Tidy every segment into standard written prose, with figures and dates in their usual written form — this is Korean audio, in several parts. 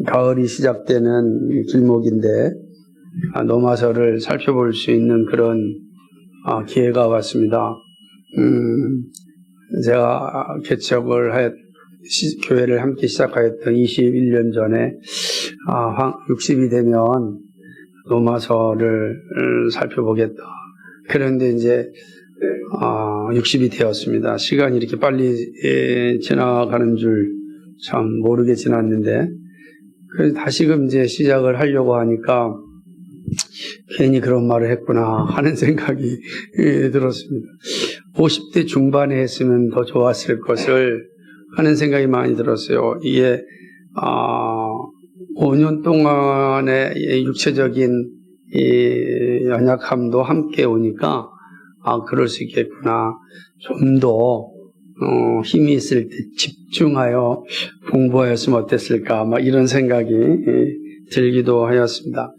가을이 시작되는 길목인데 로마서를 살펴볼 수 있는 그런 기회가 왔습니다. 제가 개척을 교회를 함께 시작하였던 21년 전에 60이 되면 로마서를 살펴보겠다. 그런데 이제 60이 되었습니다. 시간이 이렇게 빨리 지나가는 줄 참 모르게 지났는데, 그래서 다시금 이제 시작을 하려고 하니까 괜히 그런 말을 했구나 하는 생각이 들었습니다. 50대 중반에 했으면 더 좋았을 것을 하는 생각이 많이 들었어요. 이게 5년 동안의 육체적인 연약함도 함께 오니까 그럴 수 있겠구나. 좀 더 힘이 있을 때 집중하여 공부하였으면 어땠을까, 이런 생각이 들기도 하였습니다.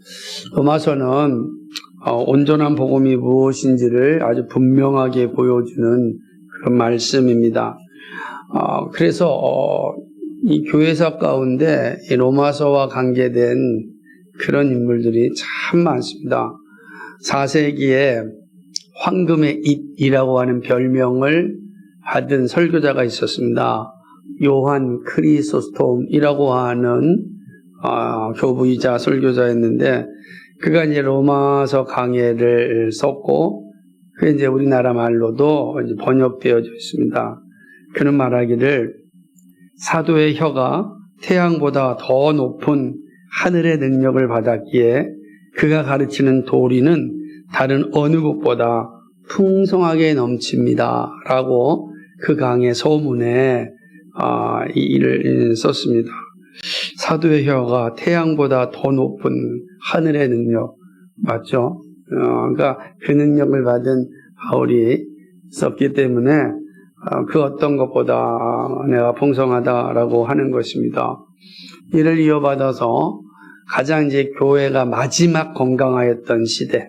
로마서는 온전한 복음이 무엇인지를 아주 분명하게 보여주는 그런 말씀입니다. 그래서 이 교회사 가운데 이 로마서와 관계된 그런 인물들이 참 많습니다. 4세기에 황금의 잇이라고 하는 별명을 받은 설교자가 있었습니다. 요한 크리소스톰이라고 하는 교부이자 설교자였는데, 그가 이제 로마서 강해를 썼고, 그게 이제 우리나라 말로도 이제 번역되어져 있습니다. 그는 말하기를, 사도의 혀가 태양보다 더 높은 하늘의 능력을 받았기에 그가 가르치는 도리는 다른 어느 곳보다 풍성하게 넘칩니다. 라고 그 강의 소문에 이 일을 썼습니다. 사도의 혀가 태양보다 더 높은 하늘의 능력, 맞죠? 그러니까 그 능력을 받은 바울이 썼기 때문에 그 어떤 것보다 내가 풍성하다라고 하는 것입니다. 이를 이어받아서 가장 이제 교회가 마지막 건강하였던 시대,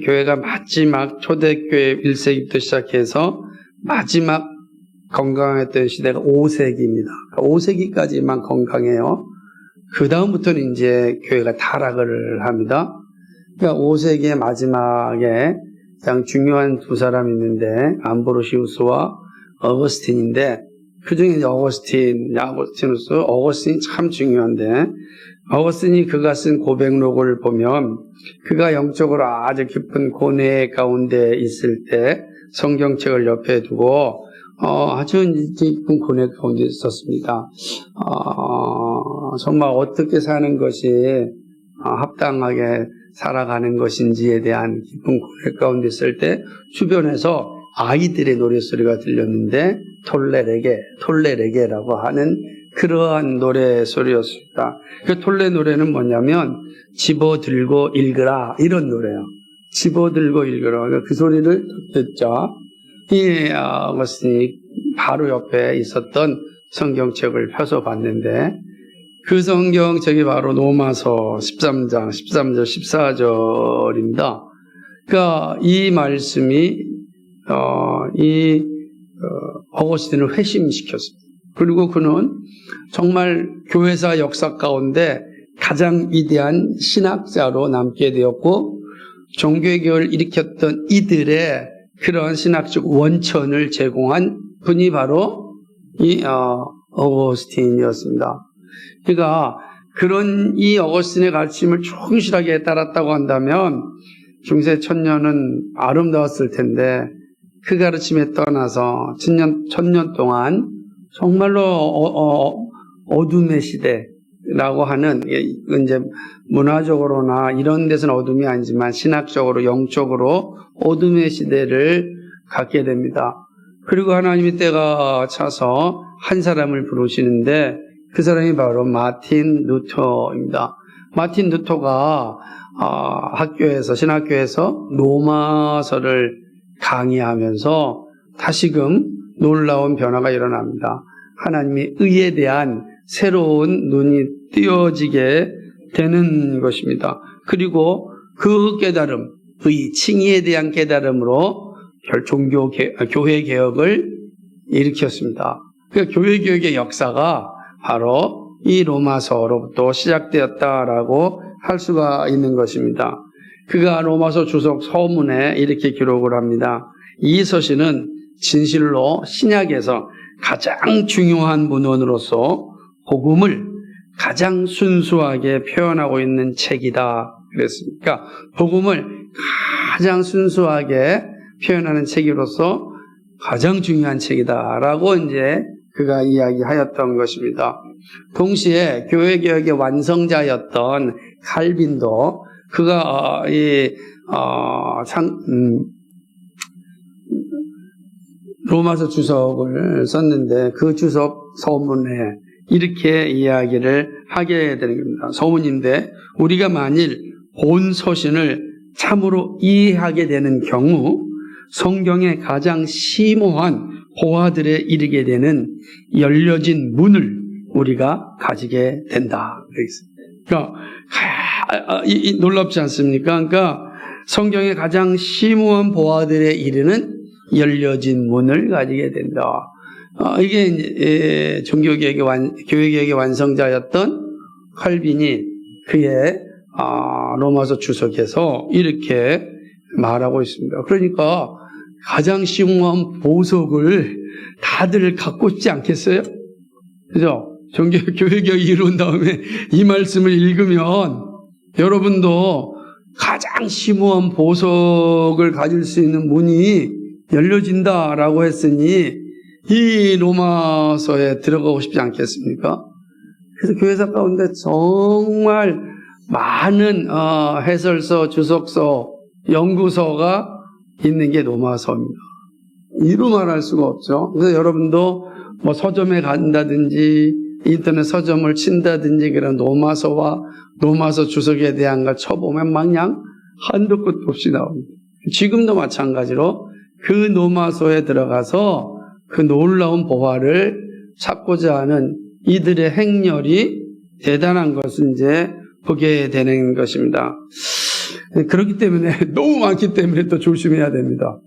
교회가 마지막 초대교회 1세기부터 시작해서 마지막 건강했던 시대가 5세기입니다. 5세기까지만 건강해요. 그 다음부터는 이제 교회가 타락을 합니다. 그러니까 5세기의 마지막에 가장 중요한 두 사람이 있는데, 암브로시우스와 어거스틴인데, 그 중에 어거스틴이 참 중요한데, 어거스틴이 그가 쓴 고백록을 보면 그가 영적으로 아주 깊은 고뇌 가운데 있을 때 성경책을 옆에 두고 아주 깊은 고뇌 가운데 있었습니다. 정말 어떻게 사는 것이 합당하게 살아가는 것인지에 대한 깊은 고뇌 가운데 있을 때 주변에서 아이들의 노래소리가 들렸는데 톨레레게라고 하는 그러한 노래소리였습니다. 그 톨레 노래는 뭐냐면 집어들고 읽으라, 이런 노래예요. 집어들고 읽으라. 그 소리를 듣자 이 어거스틴이 바로 옆에 있었던 성경책을 펴서 봤는데, 그 성경책이 바로 로마서 13장 13절 14절입니다. 그러니까 이 말씀이 어거스틴을 회심시켰습니다. 그리고 그는 정말 교회사 역사 가운데 가장 위대한 신학자로 남게 되었고, 종교개혁을 일으켰던 이들의 그러한 신학적 원천을 제공한 분이 바로 이 어거스틴이었습니다. 그러니까 그런 이 어거스틴의 가르침을 충실하게 따랐다고 한다면 중세 천년은 아름다웠을 텐데, 그 가르침에 떠나서 천년 동안 정말로 어둠의 시대라고 하는, 이제 문화적으로나 이런 데서는 어둠이 아니지만 신학적으로 영적으로 어둠의 시대를 갖게 됩니다. 그리고 하나님이 때가 차서 한 사람을 부르시는데, 그 사람이 바로 마틴 루터입니다. 마틴 루터가 신학교에서 로마서를 강의하면서 다시금 놀라운 변화가 일어납니다. 하나님의 의에 대한 새로운 눈이 띄어지게 되는 것입니다. 그리고 그 깨달음, 칭의에 대한 깨달음으로 교회 개혁을 일으켰습니다. 그 교회 개혁의 역사가 바로 이 로마서로부터 시작되었다라고 할 수가 있는 것입니다. 그가 로마서 주석 서문에 이렇게 기록을 합니다. 이 서신은 진실로 신약에서 가장 중요한 문헌으로서 복음을 가장 순수하게 표현하고 있는 책이다 그랬습니다. 복음을 가장 순수하게 표현하는 책으로서 가장 중요한 책이다라고 이제 그가 이야기하였던 것입니다. 동시에 교회개혁의 완성자였던 칼빈도 그가 로마서 주석을 썼는데 그 주석 서문에 이렇게 이야기를 하게 되는 겁니다. 서문인데 우리가 만일 본 서신을 참으로 이해하게 되는 경우 성경의 가장 심오한 호화들에 이르게 되는 열려진 문을 우리가 가지게 된다. 그러니까 놀랍지 않습니까? 그러니까 성경의 가장 심오한 보화들에 이르는 열려진 문을 가지게 된다. 이게 교회개혁의 완성자였던 칼빈이 그의 로마서 주석에서 이렇게 말하고 있습니다. 그러니까 가장 심오한 보석을 다들 갖고 있지 않겠어요? 그죠? 교회개혁이 이룬 다음에 이 말씀을 읽으면 여러분도 가장 심오한 보석을 가질 수 있는 문이 열려진다라고 했으니 이 로마서에 들어가고 싶지 않겠습니까? 그래서 교회사 가운데 정말 많은 해설서, 주석서, 연구서가 있는 게 로마서입니다. 이루 말할 수가 없죠. 그래서 여러분도 뭐 서점에 간다든지 인터넷 서점을 친다든지 그런 로마서와 로마서 주석에 대한 걸 쳐보면 마냥 한도 끝도 없이 나옵니다. 지금도 마찬가지로 그 로마서에 들어가서 그 놀라운 보화를 찾고자 하는 이들의 행렬이 대단한 것을 이제 보게 되는 것입니다. 그렇기 때문에 너무 많기 때문에 또 조심해야 됩니다.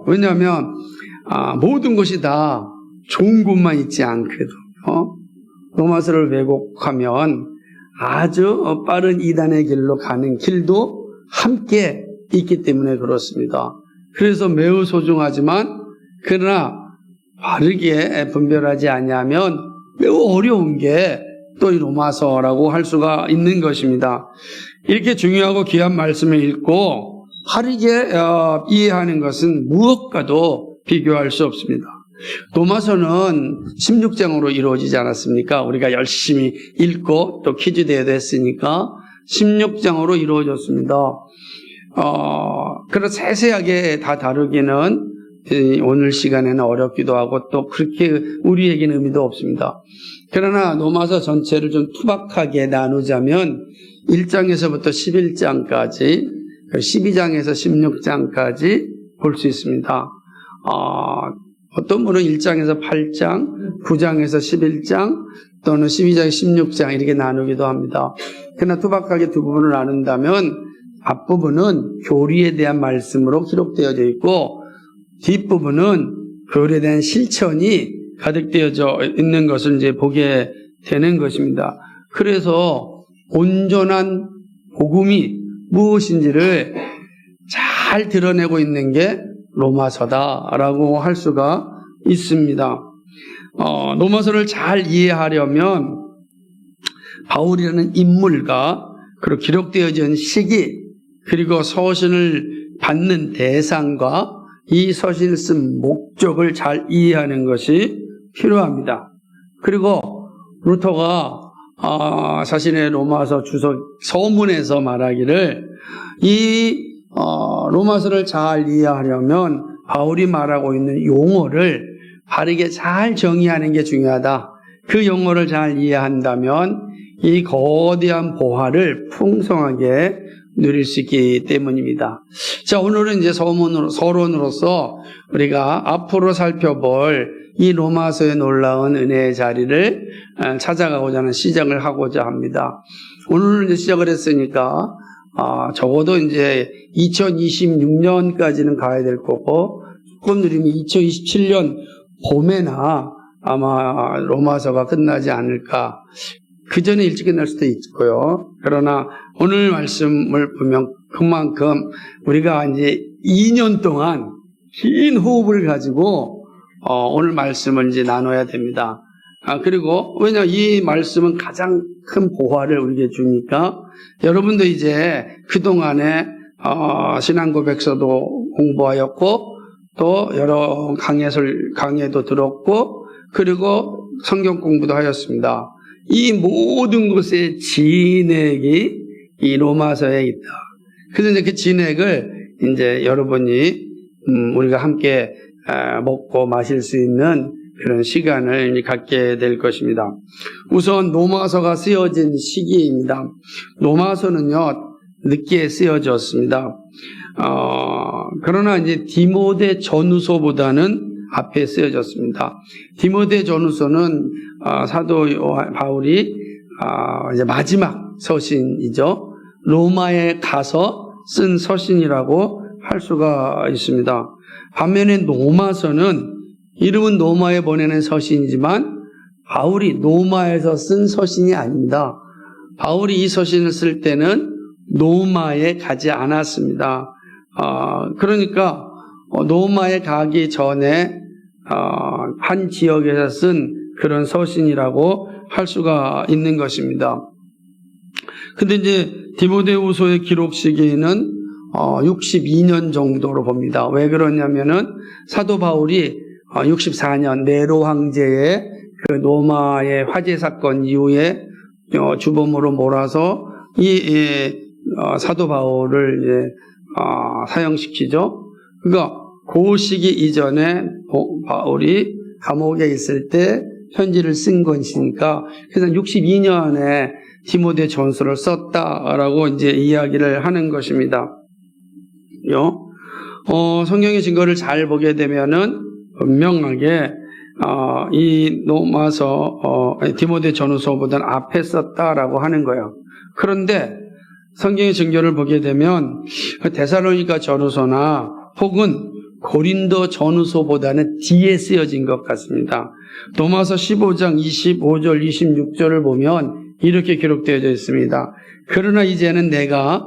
왜냐하면 모든 것이 다 좋은 곳만 있지 않거든. 로마서를 왜곡하면 아주 빠른 이단의 길로 가는 길도 함께 있기 때문에 그렇습니다. 그래서 매우 소중하지만 그러나 바르게 분별하지 않으면 매우 어려운 게 또 이 로마서라고 할 수가 있는 것입니다. 이렇게 중요하고 귀한 말씀을 읽고 바르게 이해하는 것은 무엇과도 비교할 수 없습니다. 로마서는 16장으로 이루어지지 않았습니까? 우리가 열심히 읽고 또 퀴즈 대회도 했으니까 16장으로 이루어졌습니다. 그래서 세세하게 다 다루기는 오늘 시간에는 어렵기도 하고 또 그렇게 우리에게는 의미도 없습니다. 그러나 로마서 전체를 좀 투박하게 나누자면 1장에서부터 11장까지 12장에서 16장까지 볼 수 있습니다. 어떤 분은 1장에서 8장, 9장에서 11장 또는 12장, 16장 이렇게 나누기도 합니다. 그러나 투박하게 두 부분을 나눈다면 앞부분은 교리에 대한 말씀으로 기록되어져 있고 뒷부분은 교리에 대한 실천이 가득되어져 있는 것을 이제 보게 되는 것입니다. 그래서 온전한 복음이 무엇인지를 잘 드러내고 있는 게 로마서다라고 할 수가 있습니다. 로마서를 잘 이해하려면 바울이라는 인물과 그리고 기록되어진 시기 그리고 서신을 받는 대상과 이 서신을 쓴 목적을 잘 이해하는 것이 필요합니다. 그리고 루터가 자신의 로마서 주석 서문에서 말하기를 이 로마서를 잘 이해하려면 바울이 말하고 있는 용어를 바르게 잘 정의하는 게 중요하다. 그 용어를 잘 이해한다면 이 거대한 보화를 풍성하게 누릴 수 있기 때문입니다. 자, 오늘은 이제 서론으로서 우리가 앞으로 살펴볼 이 로마서의 놀라운 은혜의 자리를 찾아가고자 하는 시작을 하고자 합니다. 오늘 이제 시작을 했으니까 적어도 이제 2026년까지는 가야 될 거고 조금 느리면 2027년 봄에나 아마 로마서가 끝나지 않을까. 그 전에 일찍 끝날 수도 있고요. 그러나 오늘 말씀을 보면 그만큼 우리가 이제 2년 동안 긴 호흡을 가지고 오늘 말씀을 이제 나눠야 됩니다. 그리고 왜냐 이 말씀은 가장 큰 보화를 우리에게 주니까 여러분도 이제 그동안에 신앙 고백서도 공부하였고 또 여러 강해도 들었고 그리고 성경 공부도 하였습니다. 이 모든 것의 진액이 이 로마서에 있다. 그래서 이제 그 진액을 이제 여러분이 우리가 함께 먹고 마실 수 있는 그런 시간을 갖게 될 것입니다. 우선 로마서가 쓰여진 시기입니다. 로마서는요 늦게 쓰여졌습니다. 그러나 이제 디모데 전후서보다는 앞에 쓰여졌습니다. 디모데 전후서는 사도 바울이 이제 마지막 서신이죠. 로마에 가서 쓴 서신이라고 할 수가 있습니다. 반면에 로마서는 이름은 로마에 보내는 서신이지만 바울이 로마에서 쓴 서신이 아닙니다. 바울이 이 서신을 쓸 때는 로마에 가지 않았습니다. 그러니까 로마에 가기 전에 한 지역에서 쓴 그런 서신이라고 할 수가 있는 것입니다. 근데 이제 디모데후서의 기록 시기는 62년 정도로 봅니다. 왜 그러냐면은 사도 바울이 64년 네로 황제의 그 로마의 화재 사건 이후에 주범으로 몰아서 이 사도 바울을 이제 사형시키죠. 그러니까 그 시기 이전에 바울이 감옥에 있을 때 편지를 쓴 것이니까 그래서 62년에 디모데 전서를 썼다라고 이제 이야기를 하는 것입니다. 성경의 증거를 잘 보게 되면은 분명하게 이 로마서 디모데 전후서보다는 앞에 썼다라고 하는 거예요. 그런데 성경의 증거를 보게 되면 데살로니가 전후서나 혹은 고린도 전후서보다는 뒤에 쓰여진 것 같습니다. 로마서 15장 25절 26절을 보면 이렇게 기록되어져 있습니다. 그러나 이제는 내가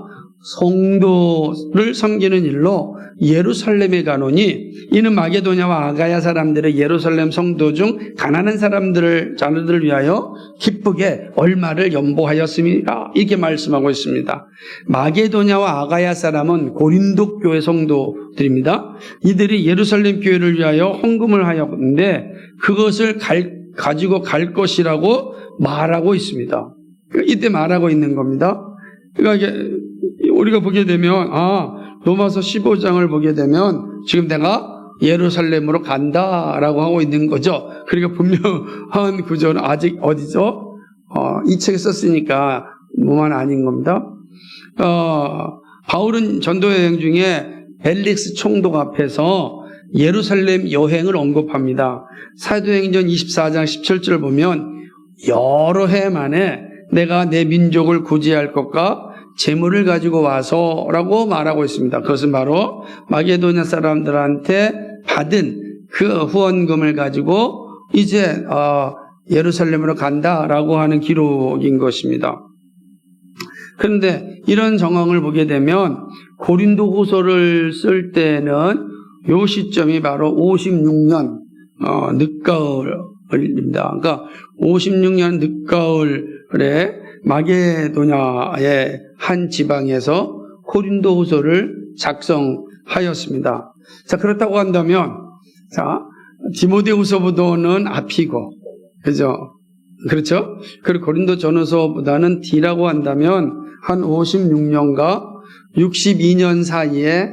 성도를 섬기는 일로 예루살렘에 가노니 이는 마게도냐와 아가야 사람들의 예루살렘 성도 중 가난한 자들을 위하여 기쁘게 얼마를 연보하였습니다. 이렇게 말씀하고 있습니다. 마게도냐와 아가야 사람은 고린도 교회 성도들입니다. 이들이 예루살렘 교회를 위하여 헌금을 하였는데 그것을 가지고 갈 것이라고 말하고 있습니다. 이때 말하고 있는 겁니다. 그러니까 우리가 보게 되면 로마서 15장을 보게 되면 지금 내가 예루살렘으로 간다라고 하고 있는 거죠. 그러니까 분명한 구조는 아직 어디죠? 이 책에 썼으니까 뭐만 아닌 겁니다. 바울은 전도 여행 중에 벨릭스 총독 앞에서 예루살렘 여행을 언급합니다. 사도행전 24장 17절을 보면 여러 해 만에 내가 내 민족을 구제할 것과 재물을 가지고 와서라고 말하고 있습니다. 그것은 바로 마게도냐 사람들한테 받은 그 후원금을 가지고 이제 예루살렘으로 간다라고 하는 기록인 것입니다. 그런데 이런 정황을 보게 되면 고린도후서를 쓸 때는 요 시점이 바로 56년 늦가을입니다. 그러니까 56년 늦가을에 마게도냐의 한 지방에서 고린도후서를 작성하였습니다. 자, 그렇다고 한다면, 디모데후서보다는 앞이고, 그렇죠? 그리고 고린도 전후서보다는 뒤라고 한다면, 한 56년과 62년 사이에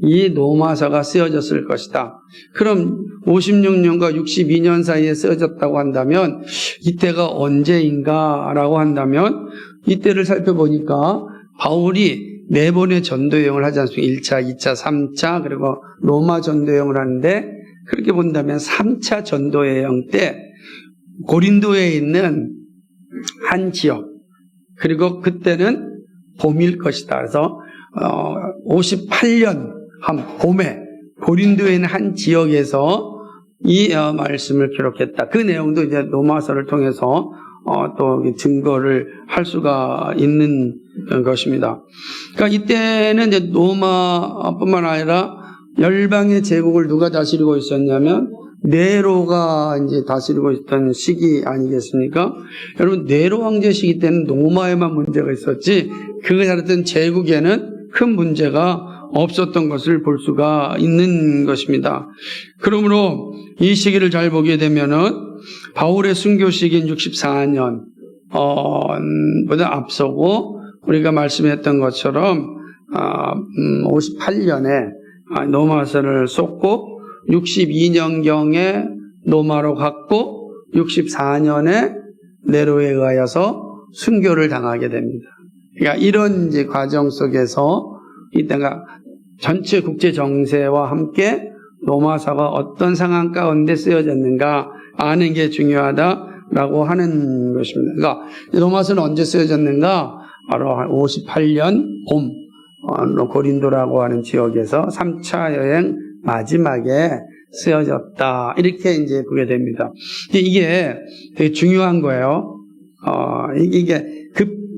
이 로마서가 쓰여졌을 것이다. 그럼 56년과 62년 사이에 쓰여졌다고 한다면 이때가 언제인가라고 한다면 이때를 살펴보니까 바울이 4번의 전도여행을 하지 않습니까? 1차, 2차, 3차 그리고 로마 전도여행을 하는데 그렇게 본다면 3차 전도여행 때 고린도에 있는 한 지역 그리고 그때는 봄일 것이다. 그래서 58년 한 봄에 고린도에 있는 한 지역에서 이 말씀을 기록했다. 그 내용도 이제 로마서를 통해서 또 증거를 할 수가 있는 것입니다. 그러니까 이때는 이제 로마뿐만 아니라 열방의 제국을 누가 다스리고 있었냐면 네로가 이제 다스리고 있던 시기 아니겠습니까? 여러분, 네로 황제 시기 때는 로마에만 문제가 있었지 그가 살았던 제국에는 큰 문제가 없었던 것을 볼 수가 있는 것입니다. 그러므로 이 시기를 잘 보게 되면은 바울의 순교 시기인 64년 보다 앞서고 우리가 말씀했던 것처럼 58년에 로마서를 쏟고 62년경에 로마로 갔고 64년에 네로에 의하여서 순교를 당하게 됩니다. 그러니까 이런 이제 과정 속에서 이때가 전체 국제 정세와 함께 로마서가 어떤 상황 가운데 쓰여졌는가 아는 게 중요하다라고 하는 것입니다. 그러니까 로마서는 언제 쓰여졌는가? 바로 58년 봄 고린도라고 하는 지역에서 3차 여행 마지막에 쓰여졌다. 이렇게 이제 보게 됩니다. 이게 되게 중요한 거예요. 이게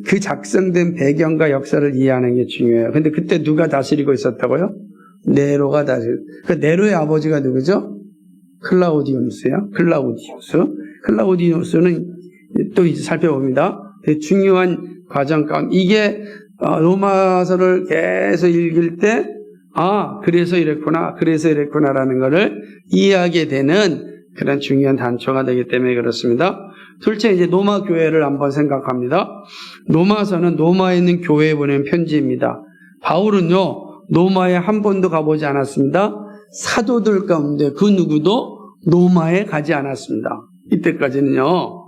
그 작성된 배경과 역사를 이해하는 게 중요해요. 근데 그때 누가 다스리고 있었다고요? 네로가 다스리고. 그 네로의 아버지가 누구죠? 클라우디우스요. 클라우디우스는 또 이제 살펴봅니다. 되게 중요한 과정 가운데 이게 로마서를 계속 읽을 때 그래서 이랬구나라는 것을 이해하게 되는 그런 중요한 단초가 되기 때문에 그렇습니다. 둘째, 이제 로마 교회를 한번 생각합니다. 로마서는 로마에 있는 교회에 보낸 편지입니다. 바울은요, 로마에 한 번도 가보지 않았습니다. 사도들 가운데 그 누구도 로마에 가지 않았습니다. 이때까지는요.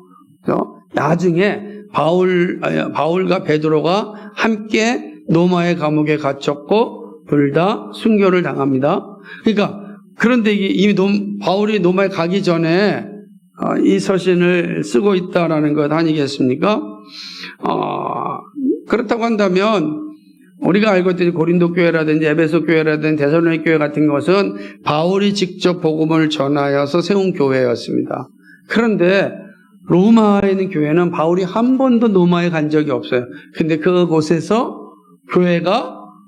나중에 바울과 베드로가 함께 로마의 감옥에 갇혔고 둘 다 순교를 당합니다. 그러니까 그런데 이미 바울이 로마에 가기 전에 이 서신을 쓰고 있다라는 것 아니겠습니까? 그렇다고 한다면 우리가 알고 있듯이 고린도 교회라든지 에베소 교회라든지 데살로니가 교회 같은 것은 바울이 직접 복음을 전하여서 세운 교회였습니다. 그런데 로마에 있는 교회는 바울이 한 번도 로마에 간 적이 없어요. 근데 그곳에서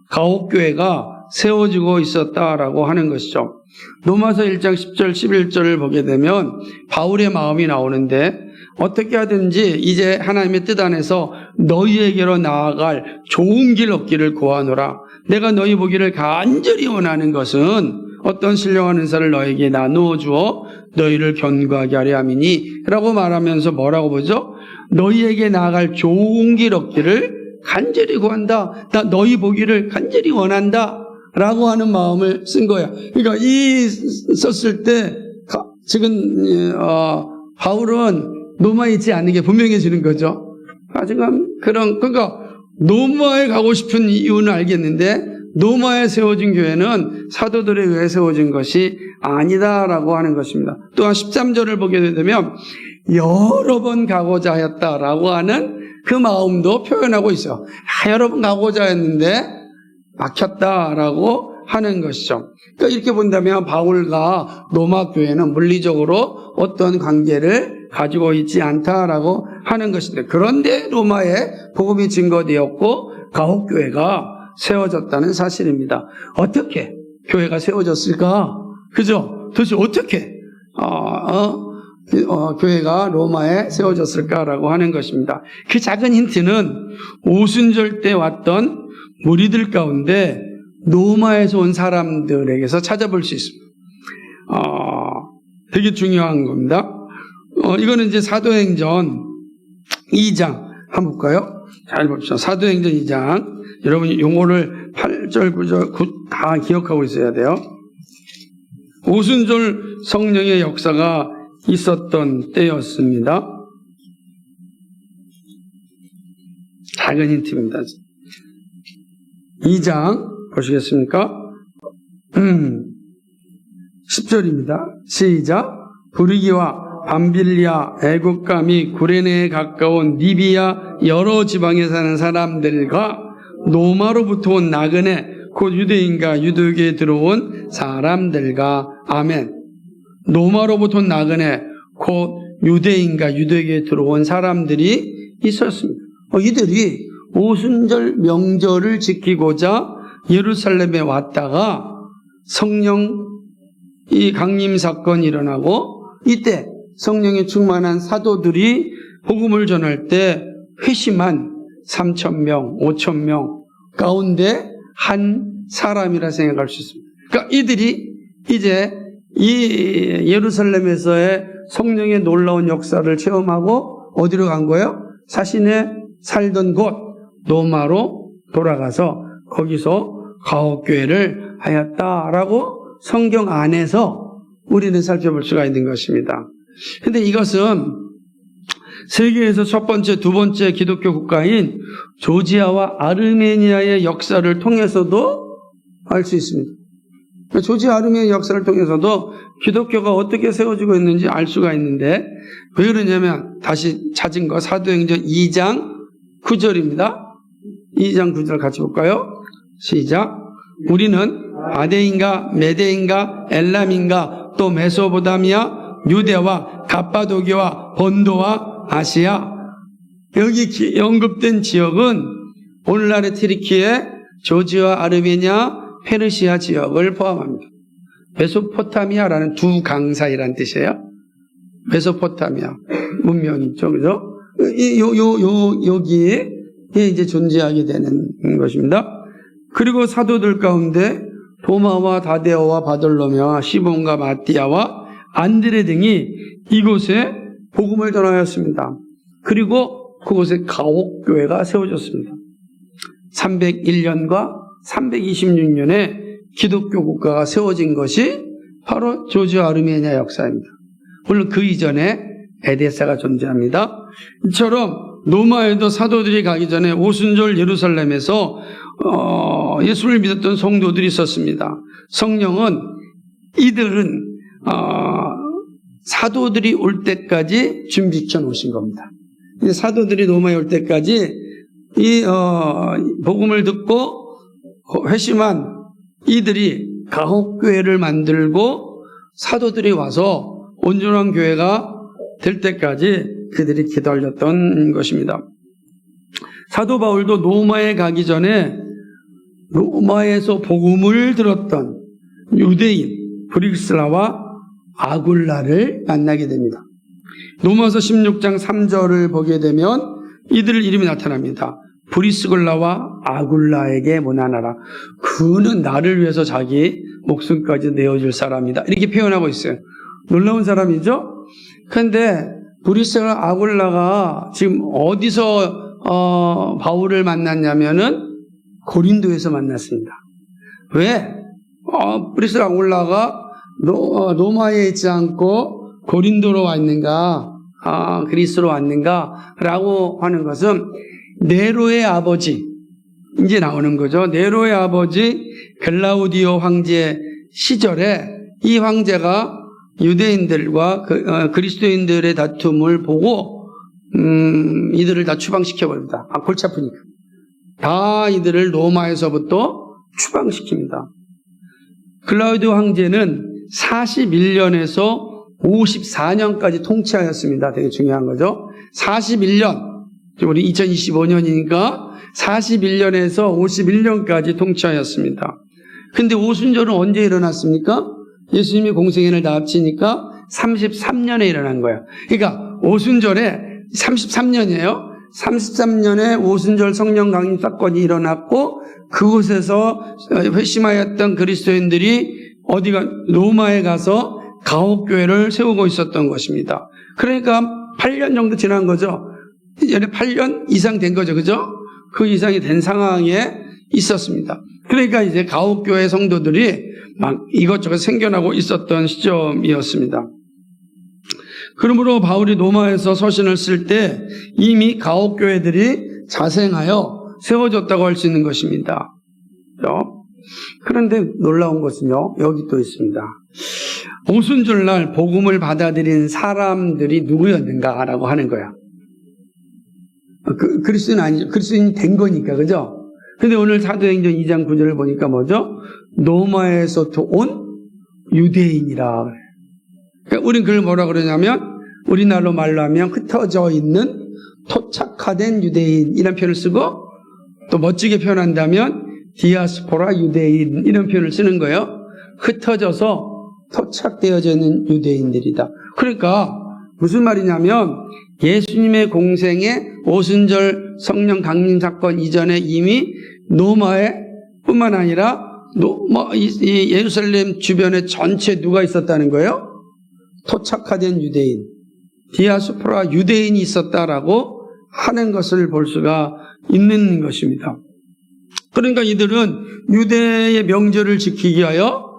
가옥교회가 세워지고 있었다라고 하는 것이죠. 로마서 1장 10절 11절을 보게 되면 바울의 마음이 나오는데 어떻게 하든지 이제 하나님의 뜻 안에서 너희에게로 나아갈 좋은 길 얻기를 구하노라. 내가 너희 보기를 간절히 원하는 것은 어떤 신령한 은사를 너에게 나누어 주어 너희를 견고하게 하려 함이니 라고 말하면서 뭐라고 보죠? 너희에게 나아갈 좋은 길 얻기를 간절히 구한다. 나 너희 보기를 간절히 원한다. 라고 하는 마음을 쓴 거야. 그러니까 썼을 때 지금 바울은 로마에 있지 않는 게 분명해지는 거죠. 지금 그러니까 로마에 가고 싶은 이유는 알겠는데 로마에 세워진 교회는 사도들에 의해 세워진 것이 아니다라고 하는 것입니다. 또한 13절을 보게 되면 여러 번 가고자 하였다라고 하는 그 마음도 표현하고 있어요. 여러 번 가고자 했는데 막혔다라고 하는 것이죠. 그러니까 이렇게 본다면 바울과 로마 교회는 물리적으로 어떤 관계를 가지고 있지 않다라고 하는 것인데, 그런데 로마에 복음이 증거되었고 가옥교회가 세워졌다는 사실입니다. 어떻게 교회가 세워졌을까? 그죠? 도대체 어떻게 교회가 로마에 세워졌을까라고 하는 것입니다. 그 작은 힌트는 오순절 때 왔던 무리들 가운데 로마에서 온 사람들에게서 찾아볼 수 있습니다. 되게 중요한 겁니다. 이거는 이제 사도행전 2장 한번 볼까요? 잘 봅시다. 사도행전 2장. 여러분 용어를 8절, 9절 다 기억하고 있어야 돼요. 오순절 성령의 역사가 있었던 때였습니다. 작은 힌트입니다. 2장 보시겠습니까? 10절입니다. 시작. 브리기와 밤빌리아, 애국가 및 구레네에 가까운 리비아 여러 지방에 사는 사람들과 로마로부터 온 나그네 곧 유대인과 유대교에 들어온 사람들과 아멘. 로마로부터 나그네 곧 유대인과 유대교에 들어온 사람들이 있었습니다. 이들이 오순절 명절을 지키고자 예루살렘에 왔다가 성령 이 강림 사건이 일어나고 이때 성령에 충만한 사도들이 복음을 전할 때 회심한 3,000명, 5,000명 가운데 한 사람이라 생각할 수 있습니다. 그러니까 이들이 이제 이 예루살렘에서의 성령의 놀라운 역사를 체험하고 어디로 간 거예요? 자신의 살던 곳 로마로 돌아가서 거기서 가옥교회를 하였다라고 성경 안에서 우리는 살펴볼 수가 있는 것입니다. 그런데 이것은 세계에서 첫 번째, 두 번째 기독교 국가인 조지아와 아르메니아의 역사를 통해서도 알 수 있습니다. 조지아 아르메니아 역사를 통해서도 기독교가 어떻게 세워지고 있는지 알 수가 있는데 왜 그러냐면 다시 찾은 거 사도행전 2장 9절입니다. 2장 9절 같이 볼까요? 시작. 우리는 아데인가 메데인가 엘람인가 또 메소포타미아 유대와 갑바도기와 본도와 아시아 여기 언급된 지역은 오늘날의 트리키의 조지아 아르메니아 페르시아 지역을 포함합니다. 메소포타미아라는 두 강 사이라는 뜻이에요. 메소포타미아 문명이 있죠, 그죠? 여기에 이제 존재하게 되는 것입니다. 그리고 사도들 가운데 도마와 다데오와 바돌로메와 시몬과 마띠아와 안드레 등이 이곳에 복음을 전하였습니다. 그리고 그곳에 가옥교회가 세워졌습니다. 301년과 326년에 기독교 국가가 세워진 것이 바로 조지아 아르메니아 역사입니다. 물론 그 이전에 에데사가 존재합니다. 이처럼 로마에도 사도들이 가기 전에 오순절 예루살렘에서 예수를 믿었던 성도들이 있었습니다. 성령은 이들은 사도들이 올 때까지 준비시켜 놓으신 겁니다. 사도들이 로마에 올 때까지 이 복음을 듣고 회심한 이들이 가옥교회를 만들고 사도들이 와서 온전한 교회가 될 때까지 그들이 기다렸던 것입니다. 사도 바울도 로마에 가기 전에 로마에서 복음을 들었던 유대인 브릭슬라와 아굴라를 만나게 됩니다. 로마서 16장 3절을 보게 되면 이들 이름이 나타납니다. 브리스글라와 아굴라에게 문안하라. 그는 나를 위해서 자기 목숨까지 내어줄 사람이다. 이렇게 표현하고 있어요. 놀라운 사람이죠? 그런데 브리스글라 아굴라가 지금 어디서 바울을 만났냐면은 고린도에서 만났습니다. 왜? 브리스글라 아굴라가 로마에 있지 않고 고린도로 왔는가, 그리스로 왔는가 라고 하는 것은 네로의 아버지, 이제 나오는 거죠. 네로의 아버지 글라우디오 황제 시절에 이 황제가 유대인들과 그리스도인들의 다툼을 보고 이들을 다 추방시켜버립니다. 골치 아프니까. 다 이들을 로마에서부터 추방시킵니다. 글라우디오 황제는 41년에서 54년까지 통치하였습니다. 되게 중요한 거죠. 41년, 우리 2025년이니까 41년에서 51년까지 통치하였습니다. 근데 오순절은 언제 일어났습니까? 예수님이 공생애를 다 합치니까 33년에 일어난 거예요. 그러니까 오순절에 33년이에요. 33년에 오순절 성령 강림 사건이 일어났고 그곳에서 회심하였던 그리스도인들이 어디가 로마에 가서 가옥교회를 세우고 있었던 것입니다. 그러니까 8년 정도 지난 거죠. 이제 8년 이상 된 거죠. 그죠? 그 이상이 된 상황에 있었습니다. 그러니까 이제 가옥교회 성도들이 막 이것저것 생겨나고 있었던 시점이었습니다. 그러므로 바울이 로마에서 서신을 쓸 때 이미 가옥교회들이 자생하여 세워졌다고 할 수 있는 것입니다. 그런데 놀라운 것은요, 여기 또 있습니다. 오순절날 복음을 받아들인 사람들이 누구였는가라고 하는 거야. 그리스도인 아니죠. 그리스도인이 된 거니까, 그죠? 근데 오늘 사도행전 2장 9절을 보니까 뭐죠? 로마에서 온 유대인이라. 그러니까 우린 그걸 뭐라 그러냐면 우리나라로 말로 하면 흩어져 있는 토착화된 유대인 이런 표현을 쓰고 또 멋지게 표현한다면 디아스포라 유대인 이런 표현을 쓰는 거예요. 흩어져서 토착되어져 있는 유대인들이다. 그러니까 무슨 말이냐면 예수님의 공생의 오순절 성령 강림 사건 이전에 이미 로마에 뿐만 아니라 이 예루살렘 주변에 전체 누가 있었다는 거예요? 토착화된 유대인, 디아스포라 유대인이 있었다라고 하는 것을 볼 수가 있는 것입니다. 그러니까 이들은 유대의 명절을 지키기 위하여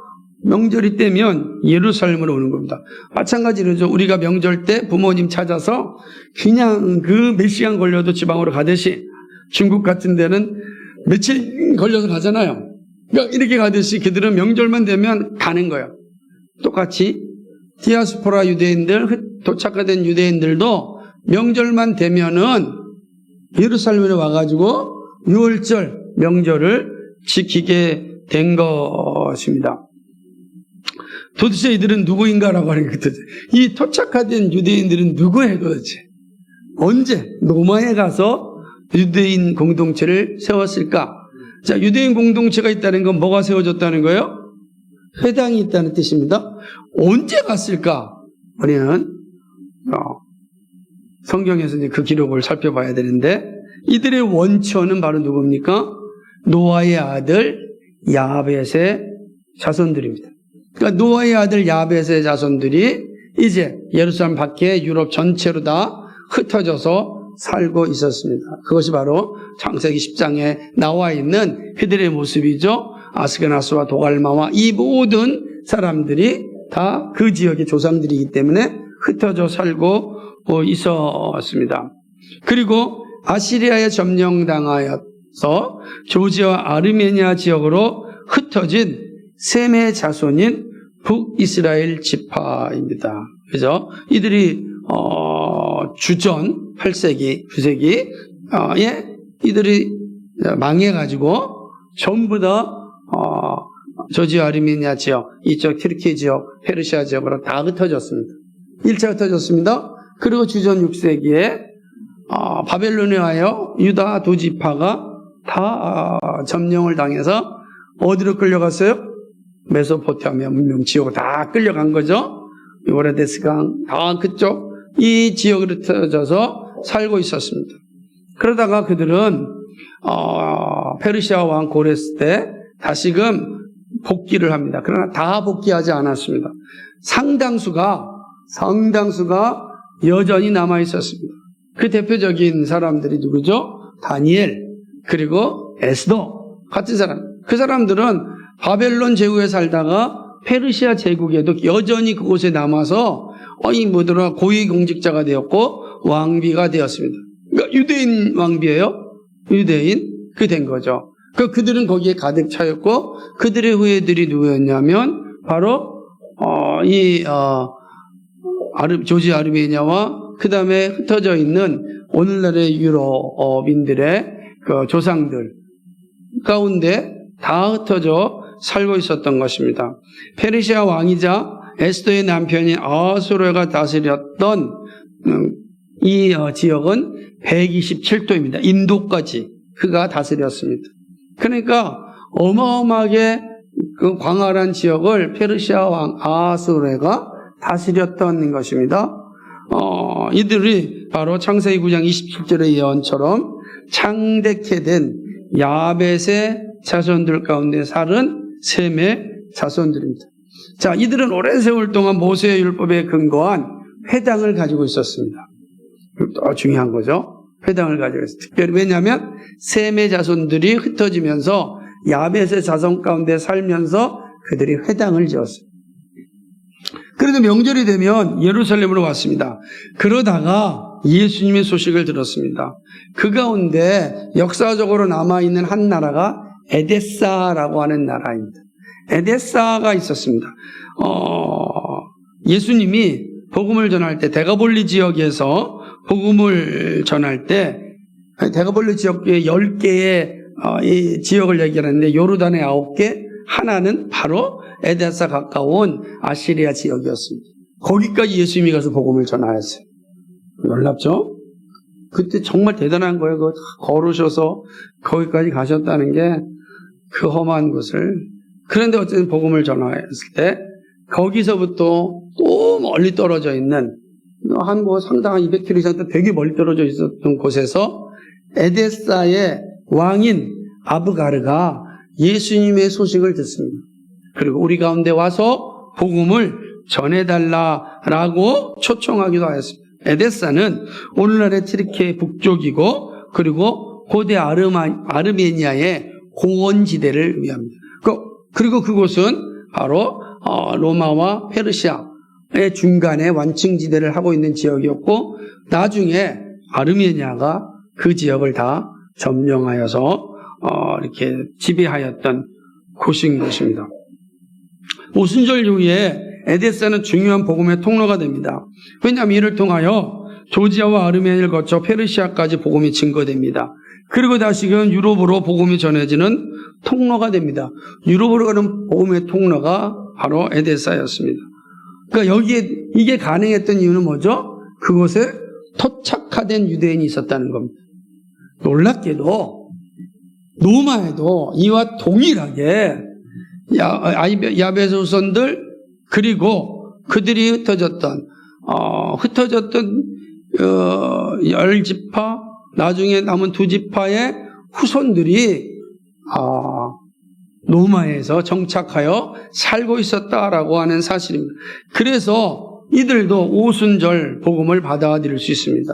명절이 때면 예루살렘으로 오는 겁니다. 마찬가지로죠. 우리가 명절 때 부모님 찾아서 그냥 그 몇 시간 걸려도 지방으로 가듯이 중국 같은 데는 며칠 걸려서 가잖아요. 그러니까 이렇게 가듯이 그들은 명절만 되면 가는 거예요. 똑같이 디아스포라 유대인들, 도착화된 유대인들도 명절만 되면은 예루살렘에 와가지고 6월절 명절을 지키게 된 것입니다. 도대체 이들은 누구인가라고 하는 게 도대체 이 토착화된 유대인들은 누구예요 도대체? 언제 로마에 가서 유대인 공동체를 세웠을까? 자, 유대인 공동체가 있다는 건 뭐가 세워졌다는 거예요? 회당이 있다는 뜻입니다. 언제 갔을까? 우리는 성경에서 이제 그 기록을 살펴봐야 되는데 이들의 원처는 바로 누굽니까? 노아의 아들 야벳의 자손들입니다. 그러니까 노아의 아들 야벳의 자손들이 이제 예루살렘 밖에 유럽 전체로 다 흩어져서 살고 있었습니다. 그것이 바로 창세기 10장에 나와 있는 그들의 모습이죠. 아스게나스와 도갈마와 이 모든 사람들이 다 그 지역의 조상들이기 때문에 흩어져 살고 있었습니다. 그리고 아시리아에 점령당하여서 조지아와 아르메니아 지역으로 흩어진 셈의 자손인 북이스라엘 지파입니다. 그래서 이들이 주전 8세기, 9세기에 이들이 망해가지고 전부 다 조지아 아르메니아 지역, 이쪽 튀르키 지역, 페르시아 지역으로 다 흩어졌습니다. 1차 흩어졌습니다. 그리고 주전 6세기에 바벨론에 와요 유다 두 지파가 다 점령을 당해서 어디로 끌려갔어요? 메소포타미아 문명 지역으로 다 끌려간 거죠. 요레데스강 다 그쪽 이 지역으로 흩어져서 살고 있었습니다. 그러다가 그들은 페르시아 왕 고레스 때 다시금 복귀를 합니다. 그러나 다 복귀하지 않았습니다. 상당수가 여전히 남아 있었습니다. 그 대표적인 사람들이 누구죠? 다니엘 그리고 에스더 같은 사람. 그 사람들은 바벨론 제국에 살다가 페르시아 제국에도 여전히 그곳에 남아서 고위공직자가 되었고 왕비가 되었습니다. 그러니까 유대인 왕비예요. 유대인 그 된 거죠. 그들은 거기에 가득 차였고 그들의 후예들이 누구였냐면 바로 조지 아르메니아와 그 다음에 흩어져 있는 오늘날의 유럽인들의 그 조상들 가운데 다 흩어져 살고 있었던 것입니다. 페르시아 왕이자 에스더의 남편인 아하수에가 다스렸던 이 지역은 127도입니다. 인도까지 그가 다스렸습니다. 그러니까 어마어마하게 그 광활한 지역을 페르시아 왕 아하수에가 다스렸던 것입니다. 이들이 바로 창세기 9장 27절의 예언처럼 창대케 된 야벳의 자손들 가운데 살은 셈의 자손들입니다. 자, 이들은 오랜 세월 동안 모세의 율법에 근거한 회당을 가지고 있었습니다. 또 중요한 거죠. 회당을 가지고 있어요. 특별히 왜냐하면 셈의 자손들이 흩어지면서 야벳의 자손 가운데 살면서 그들이 회당을 지었어요. 그래도 명절이 되면 예루살렘으로 왔습니다. 그러다가 예수님의 소식을 들었습니다. 그 가운데 역사적으로 남아있는 한 나라가 에데사라고 하는 나라입니다. 에데사가 있었습니다. 예수님이 복음을 전할 때 데가볼리 지역에서 복음을 전할 때 데가볼리 지역에 10개의 이 지역을 얘기하는데 요르단의 9개 하나는 바로 에데사 가까운 아시리아 지역이었습니다. 거기까지 예수님이 가서 복음을 전하였어요. 놀랍죠? 그때 정말 대단한 거예요. 그거 걸으셔서 거기까지 가셨다는 게 그 험한 곳을. 그런데 어쨌든 복음을 전하였을 때 거기서부터 또 멀리 떨어져 있는 한 뭐 상당한 200km 이상 되게 멀리 떨어져 있었던 곳에서 에데사의 왕인 아브가르가 예수님의 소식을 듣습니다. 그리고 우리 가운데 와서 복음을 전해달라라고 초청하기도 하였습니다. 에데사는 오늘날의 튀르키예 북쪽이고 그리고 고대 아르메니아의 고원지대를 의미합니다. 그리고 그곳은 바로 로마와 페르시아의 중간에 완충지대를 하고 있는 지역이었고 나중에 아르메니아가 그 지역을 다 점령하여서 이렇게 지배하였던 곳인 것입니다. 오순절 이후에 에데사는 중요한 복음의 통로가 됩니다. 왜냐하면 이를 통하여 조지아와 아르메니아를 거쳐 페르시아까지 복음이 증거됩니다. 그리고 다시금 유럽으로 복음이 전해지는 통로가 됩니다. 유럽으로 가는 복음의 통로가 바로 에데사였습니다. 그러니까 여기에 이게 가능했던 이유는 뭐죠? 그곳에 토착화된 유대인이 있었다는 겁니다. 놀랍게도 로마에도 이와 동일하게 야베스 후손들 그리고 그들이 흩어졌던 10지파 나중에 남은 2지파의 후손들이 로마에서 정착하여 살고 있었다라고 하는 사실입니다. 그래서 이들도 오순절 복음을 받아들일 수 있습니다.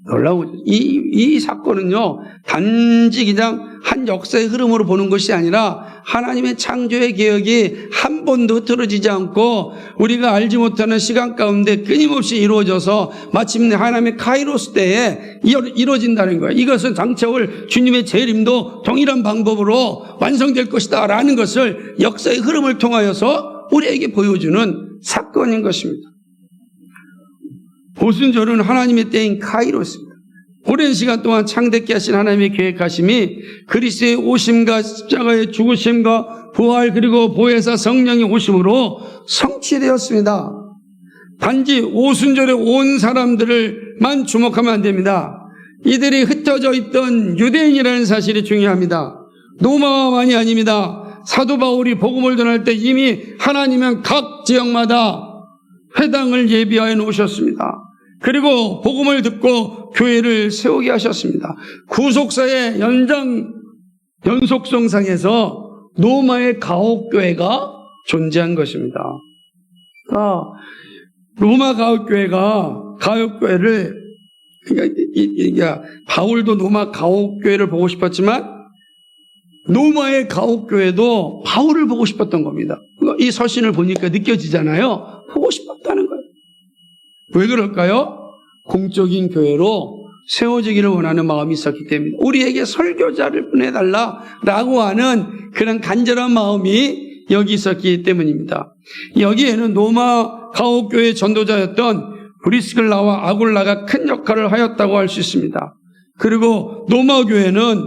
놀라우죠. 이 사건은요, 단지 그냥 한 역사의 흐름으로 보는 것이 아니라 하나님의 창조의 계획이 한 번도 흐트러지지 않고 우리가 알지 못하는 시간 가운데 끊임없이 이루어져서 마침내 하나님의 카이로스 때에 이루어진다는 거예요. 이것은 장차 올 주님의 재림도 동일한 방법으로 완성될 것이다 라는 것을 역사의 흐름을 통하여서 우리에게 보여주는 사건인 것입니다. 오순절은 하나님의 때인 카이로스입니다. 오랜 시간 동안 창대케 하신 하나님의 계획하심이 그리스도의 오심과 십자가의 죽으심과 부활 그리고 보혜사 성령의 오심으로 성취되었습니다. 단지 오순절에 온 사람들만 주목하면 안 됩니다. 이들이 흩어져 있던 유대인이라는 사실이 중요합니다. 로마만이 아닙니다. 사도 바울이 복음을 전할 때 이미 하나님은 각 지역마다 회당을 예비하여 놓으셨습니다. 그리고 복음을 듣고 교회를 세우게 하셨습니다. 구속사의 연속성상에서 로마의 가옥교회가 존재한 것입니다. 로마 가옥교회가 가옥교회를 그러니까 바울도 로마 가옥교회를 보고 싶었지만 로마의 가옥교회도 바울을 보고 싶었던 겁니다. 이 서신을 보니까 느껴지잖아요. 보고 싶었다는 거예요. 왜 그럴까요? 공적인 교회로 세워지기를 원하는 마음이 있었기 때문에 우리에게 설교자를 보내달라라고 하는 그런 간절한 마음이 여기 있었기 때문입니다. 여기에는 로마 가옥교회 전도자였던 브리스길라와 아굴라가 큰 역할을 하였다고 할 수 있습니다. 그리고 로마 교회는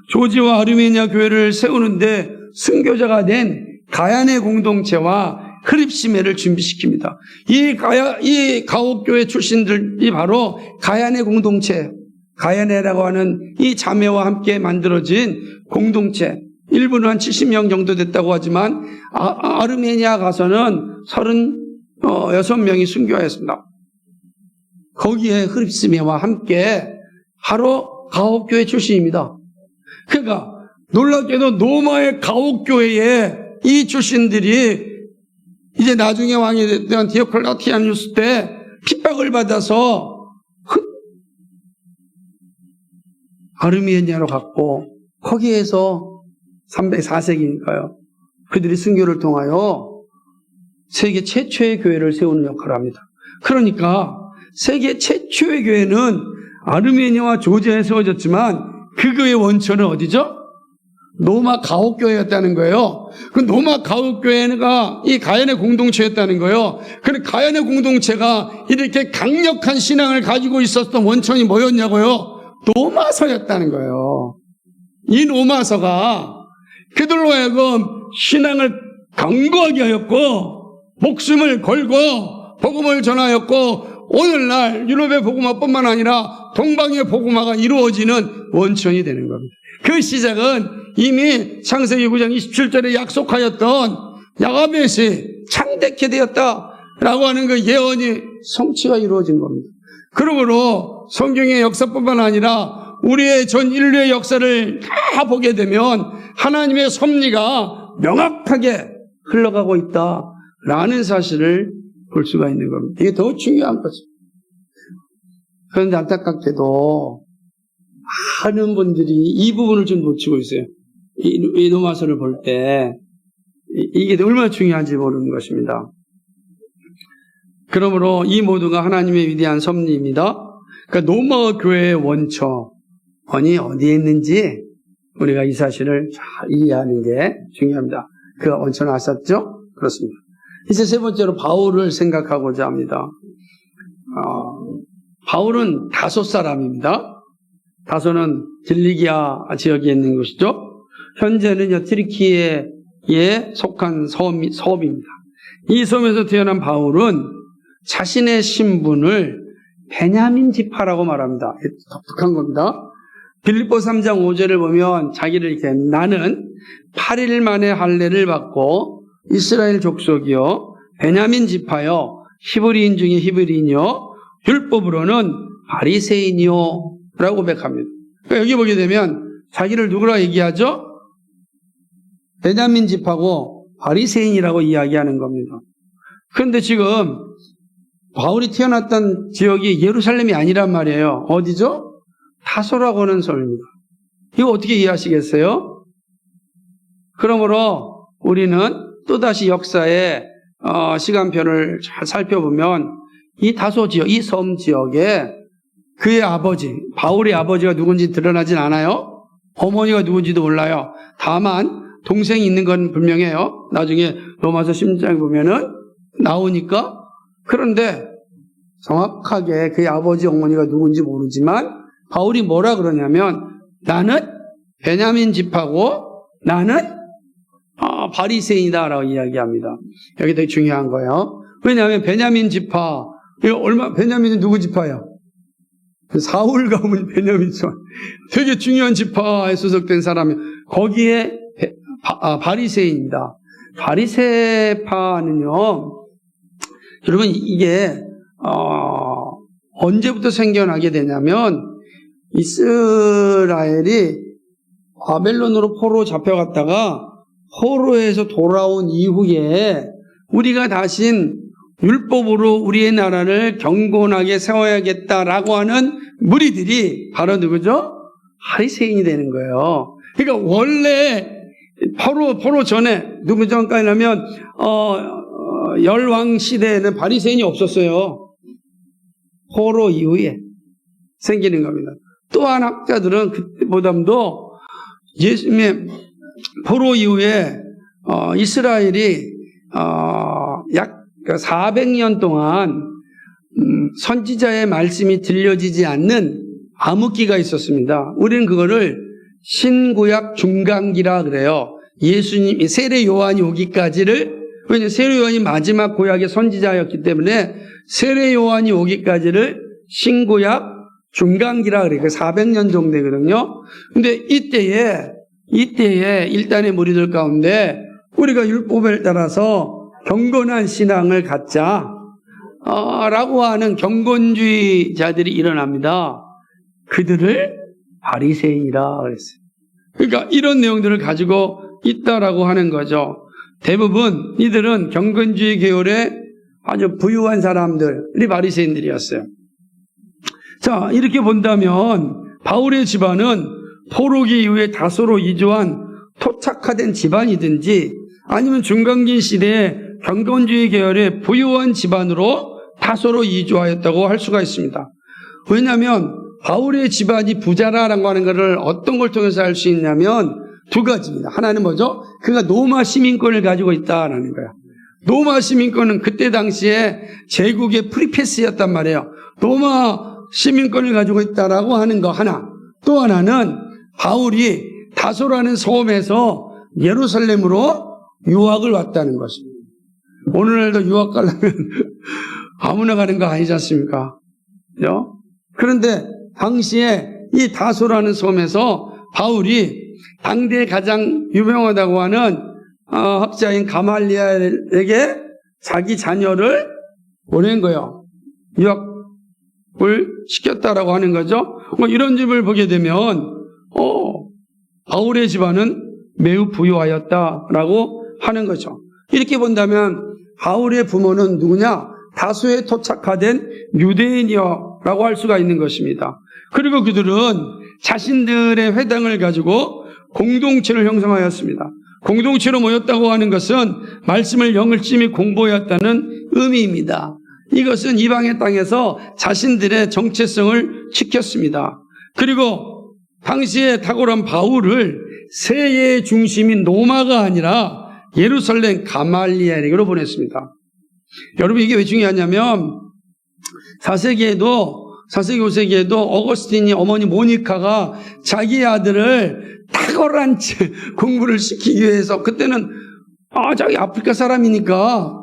조지와 아르메니아 교회를 세우는데 순교자가 된 가야네 공동체와 흐립시메를 준비시킵니다. 이 가옥교회 출신들이 바로 가야네 공동체, 가야네라고 하는 이 자매와 함께 만들어진 공동체, 일부는 한 70명 정도 됐다고 하지만 아르메니아 가서는 36명이 순교하였습니다. 거기에 흐립시메와 함께 바로 가옥교회 출신입니다. 그러니까 놀랍게도 로마의 가옥교회에 이 출신들이 이제 나중에 왕이 됐던 디오클레티아누스 때 핍박을 받아서 아르메니아로 갔고 거기에서 304세기니까요. 그들이 순교를 통하여 세계 최초의 교회를 세우는 역할을 합니다. 그러니까 세계 최초의 교회는 아르메니아와 조지아에 세워졌지만 그 교회의 원천은 어디죠? 로마 가옥교회였다는 거예요. 그 로마 가옥교회가 이 가야네 공동체였다는 거예요. 그런데 가야네 공동체가 이렇게 강력한 신앙을 가지고 있었던 원천이 뭐였냐고요? 로마서였다는 거예요. 이 로마서가 그들로 하여금 신앙을 강구하게 하였고 목숨을 걸고 복음을 전하였고 오늘날 유럽의 복음화뿐만 아니라 동방의 복음화가 이루어지는 원천이 되는 겁니다. 그 시작은 이미 창세기 9장 27절에 약속하였던 야가벳이 창대케 되었다라고 하는 그 예언이 성취가 이루어진 겁니다. 그러므로 성경의 역사뿐만 아니라 우리의 전 인류의 역사를 다 보게 되면 하나님의 섭리가 명확하게 흘러가고 있다라는 사실을 볼 수가 있는 겁니다. 이게 더 중요한 거죠. 그런데 안타깝게도 많은 분들이 이 부분을 좀 놓치고 있어요. 이 로마서를 볼 때 이게 얼마나 중요한지 모르는 것입니다. 그러므로 이 모두가 하나님의 위대한 섭리입니다. 그러니까 로마 교회의 원천이 어디에 있는지 우리가 이 사실을 잘 이해하는 게 중요합니다. 그 원천을 아셨죠? 그렇습니다. 이제 세 번째로 바울을 생각하고자 합니다. 바울은 다소 사람입니다. 다소는 길리기아 지역에 있는 곳이죠. 현재는 트리키에 속한 섬입니다. 이 섬에서 태어난 바울은 자신의 신분을 베냐민 지파라고 말합니다. 독특한 겁니다. 빌립보 3장 5절을 보면 자기를 이렇게 나는 8일 만에 할례를 받고 이스라엘 족속이요 베냐민 지파요 히브리인 중에 히브리인이요 율법으로는 바리새인이요 라고 고백합니다. 그러니까 여기 보게 되면 자기를 누구라 얘기하죠? 베냐민 지파고 바리새인이라고 이야기하는 겁니다. 그런데 지금 바울이 태어났던 지역이 예루살렘이 아니란 말이에요. 어디죠? 다소라고 하는 섬입니다. 이거 어떻게 이해하시겠어요? 그러므로 우리는 또다시 역사의 시간표를 잘 살펴보면 이 다소 지역, 이 섬 지역에 그의 아버지, 바울의 아버지가 누군지 드러나진 않아요. 어머니가 누군지도 몰라요. 다만 동생이 있는 건 분명해요. 나중에 로마서 10장에 보면은 나오니까. 그런데 정확하게 그의 아버지, 어머니가 누군지 모르지만 바울이 뭐라 그러냐면 나는 베냐민 지파고 나는 바리새인이다라고 이야기합니다. 여기 되게 중요한 거예요. 왜냐하면 베냐민 지파, 베냐민이 누구 지파예요? 사울 가문 베냐민 지파. 되게 중요한 지파에 소속된 사람이 거기에 바리새인입니다. 바리새파는요, 여러분 이게 언제부터 생겨나게 되냐면 이스라엘이 바벨론으로 포로 잡혀갔다가 포로에서 돌아온 이후에 우리가 다신 율법으로 우리의 나라를 경건하게 세워야겠다라고 하는 무리들이 바로 누구죠? 바리새인이 되는 거예요. 그러니까 원래 포로 전에 누구 전까지냐면 열왕 시대에는 바리새인이 없었어요. 포로 이후에 생기는 겁니다. 또한 학자들은 그때보다도 예수님의 포로 이후에 이스라엘이 약 400년 동안 선지자의 말씀이 들려지지 않는 암흑기가 있었습니다. 우리는 그거를 신구약 중간기라 그래요. 예수님이 세례 요한이 오기까지를, 왜냐하면 세례 요한이 마지막 구약의 선지자였기 때문에 세례 요한이 오기까지를 신구약 중간기라 그래요. 400년 정도 되거든요. 근데 이때에 일단의 무리들 가운데 우리가 율법을 따라서 경건한 신앙을 갖자 라고 하는 경건주의자들이 일어납니다. 그들을 바리새인이라 그랬어요. 그러니까 이런 내용들을 가지고 있다라고 하는 거죠. 대부분 이들은 경건주의 계열의 아주 부유한 사람들이 바리새인들이었어요. 자, 이렇게 본다면 바울의 집안은 포로기 이후에 다소로 이주한 토착화된 집안이든지 아니면 중간기 시대에 경건주의 계열의 부유한 집안으로 다소로 이주하였다고 할 수가 있습니다. 왜냐하면 바울의 집안이 부자라고 하는 것을 어떤 걸 통해서 알 수 있냐면 두 가지입니다. 하나는 뭐죠? 그가 로마 시민권을 가지고 있다라는 거야. 로마 시민권은 그때 당시에 제국의 프리패스였단 말이에요. 로마 시민권을 가지고 있다라고 하는 거 하나. 또 하나는 바울이 다소라는 섬에서 예루살렘으로 유학을 왔다는 것입니다. 오늘날도 유학 가려면 아무나 가는 거 아니지 않습니까? 그죠? 그런데 당시에 이 다소라는 섬에서 바울이 당대에 가장 유명하다고 하는 학자인 가말리엘에게 자기 자녀를 보낸 거예요. 유학을 시켰다라고 하는 거죠. 뭐 이런 집을 보게 되면 바울의 집안은 매우 부유하였다라고 하는 거죠. 이렇게 본다면 바울의 부모는 누구냐? 다소에 토착화된 유대인이라고 할 수가 있는 것입니다. 그리고 그들은 자신들의 회당을 가지고 공동체를 형성하였습니다. 공동체로 모였다고 하는 것은 말씀을 열심히 공부하였다는 의미입니다. 이것은 이방의 땅에서 자신들의 정체성을 지켰습니다. 그리고 당시에 탁월한 바울을 세계의 중심인 로마가 아니라 예루살렘 가말리엘에게로 보냈습니다. 여러분 이게 왜 중요하냐면 4세기, 5세기에도 어거스틴이 어머니 모니카가 자기 아들을 탁월한 공부를 시키기 위해서 그때는 자기 아프리카 사람이니까